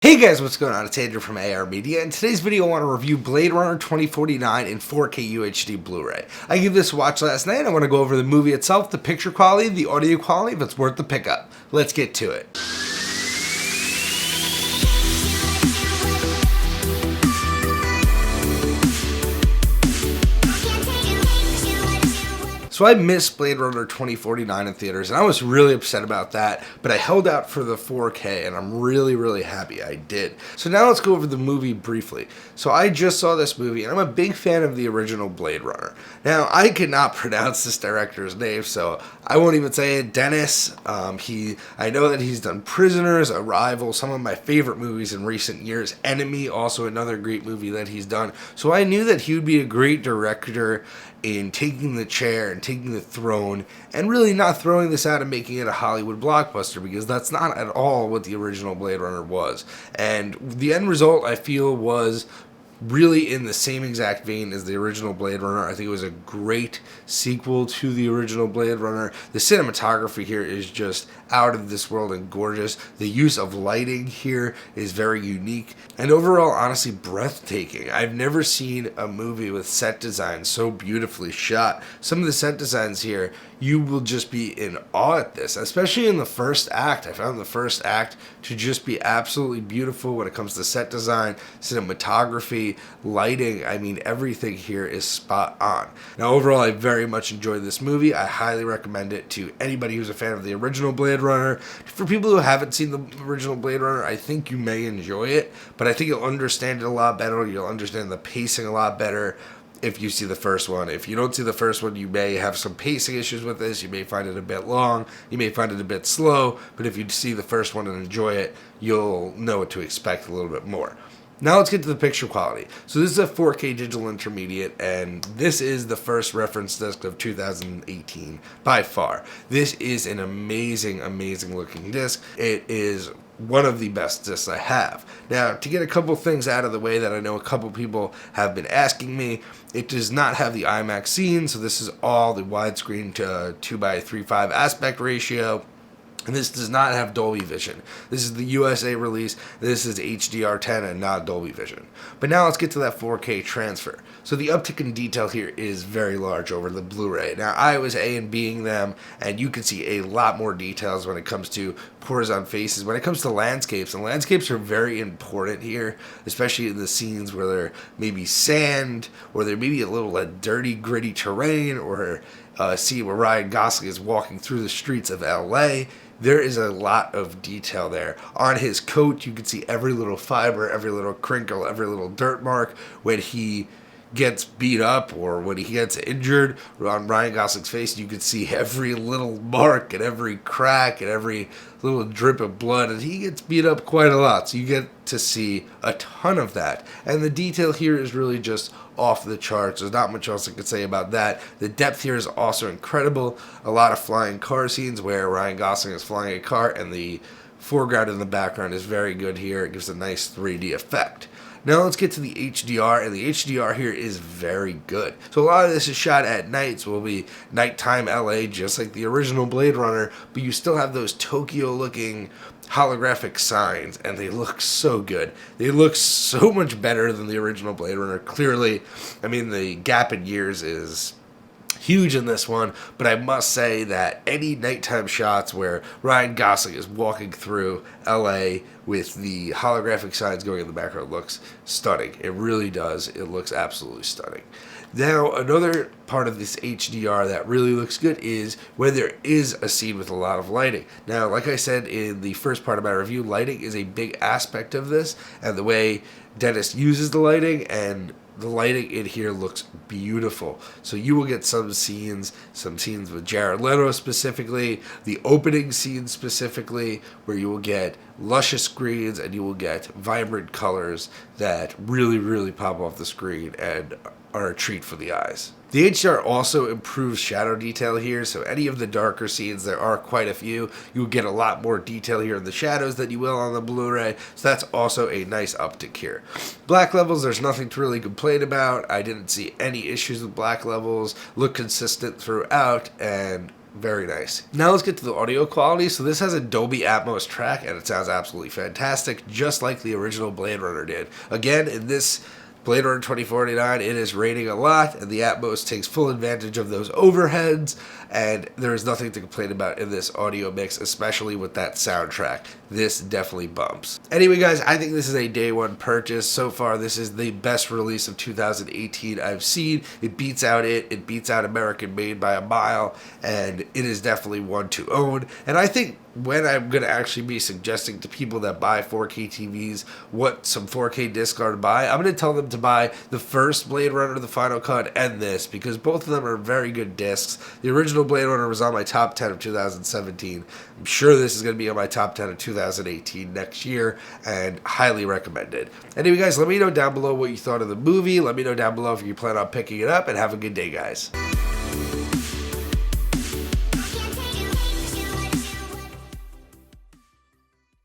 Hey guys, what's going on? It's Andrew from AR Media. In today's video, I want to review Blade Runner 2049 in 4K UHD Blu-ray. I gave this a watch last night. I want to go over the movie itself, the picture quality, the audio quality, if it's worth the pickup. Let's get to it. So I missed Blade Runner 2049 in theaters, and I was really upset about that, but I held out for the 4K, and I'm really happy I did. So now let's go over the movie briefly. So I just saw this movie, and I'm a big fan of the original Blade Runner. Now, I cannot pronounce this director's name, so I won't even say it. Dennis, I know that he's done Prisoners, Arrival, some of my favorite movies in recent years. Enemy, also another great movie that he's done. So I knew that he would be a great director in taking the chair and taking the throne and really not throwing this out and making it a Hollywood blockbuster, because that's not at all what the original Blade Runner was. And the end result, I feel, was really in the same exact vein as the original Blade Runner. I think it was a great sequel to the original Blade Runner. The cinematography here is just out of this world and gorgeous. The use of lighting here is very unique and overall, honestly, breathtaking. I've never seen a movie with set design so beautifully shot. Some of the set designs here, you will just be in awe at this, especially in the first act. I found the first act to just be absolutely beautiful when it comes to set design, cinematography, lighting. I mean, everything here is spot on. Now, overall, I very much enjoyed this movie. I highly recommend it to anybody who's a fan of the original Blade Runner. For people who haven't seen the original Blade Runner, I think you may enjoy it, but I think you'll understand it a lot better. You'll understand the pacing a lot better if you see the first one. If you don't see the first one, you may have some pacing issues with this. You may find it a bit long. You may find it a bit slow. But if you see the first one and enjoy it, you'll know what to expect a little bit more. Now let's get to the picture quality. So this is a 4K digital intermediate, and this is the first reference disc of 2018 by far. This is an amazing looking disc. It is one of the best discs I have. Now, to get a couple things out of the way that I know a couple people have been asking me, it does not have the IMAX scene, so this is all the widescreen to 2:3.5 aspect ratio. And this does not have Dolby Vision. This is the USA release. This is HDR10 and not Dolby Vision. But now let's get to that 4K transfer. So the uptick in detail here is very large over the Blu-ray. Now I was A and Bing them, and you can see a lot more details when it comes to pores on faces. When it comes to landscapes, and landscapes are very important here, especially in the scenes where there may be sand, or there may be a little dirty, gritty terrain, or a scene where Ryan Gosling is walking through the streets of LA. There is a lot of detail there. On his coat, you can see every little fiber, every little crinkle, every little dirt mark. When he gets beat up or when he gets injured, on Ryan Gosling's face, you can see every little mark and every crack and every little drip of blood, and he gets beat up quite a lot, so you get to see a ton of that. And the detail here is really just off the charts. There's not much else I could say about that. The depth here is also incredible. A lot of flying car scenes where Ryan Gosling is flying a car, and the foreground and the background is very good here. It gives a nice 3D effect. Now let's get to the HDR, and the HDR here is very good. So a lot of this is shot at night, so it will be nighttime LA, just like the original Blade Runner, but you still have those Tokyo-looking holographic signs, and they look so good. They look so much better than the original Blade Runner. Clearly, I mean, the gap in years is huge in this one, but I must say that any nighttime shots where Ryan Gosling is walking through LA with the holographic signs going in the background looks stunning. It really does. It looks absolutely stunning. Now, another part of this HDR that really looks good is when there is a scene with a lot of lighting. Now, like I said in the first part of my review, lighting is a big aspect of this, and the way Dennis uses the lighting, and the lighting in here looks beautiful. So you will get some scenes with Jared Leto specifically, the opening scene specifically, where you will get luscious screens and you will get vibrant colors that really pop off the screen and are a treat for the eyes. The HDR also improves shadow detail here, so any of the darker scenes, there are quite a few, you'll get a lot more detail here in the shadows than you will on the Blu-ray, so that's also a nice uptick here. Black levels, there's nothing to really complain about. I didn't see any issues with black levels, look consistent throughout, and Very nice. Now let's get to the audio quality. So this has a Dolby Atmos track, and it sounds absolutely fantastic, just like the original Blade Runner did. Again, in this Blade Runner 2049, it is raining a lot, and the Atmos takes full advantage of those overheads, and there is nothing to complain about in this audio mix, especially with that soundtrack. This definitely bumps. Anyway, guys, I think this is a day one purchase. So far, this is the best release of 2018 I've seen. It beats out it beats out American Made by a mile, and it is definitely one to own. And I think when I'm going to actually be suggesting to people that buy 4K TVs what some 4K discs are to buy, I'm going to tell them to buy the first Blade Runner, the Final Cut, and this, because both of them are very good discs. The original Blade Runner was on my top 10 of 2017. I'm sure this is going to be on my top 10 of 2018 next year, and highly recommended. Anyway, guys, let me know down below what you thought of the movie. Let me know down below if you plan on picking it up, and have a good day, guys.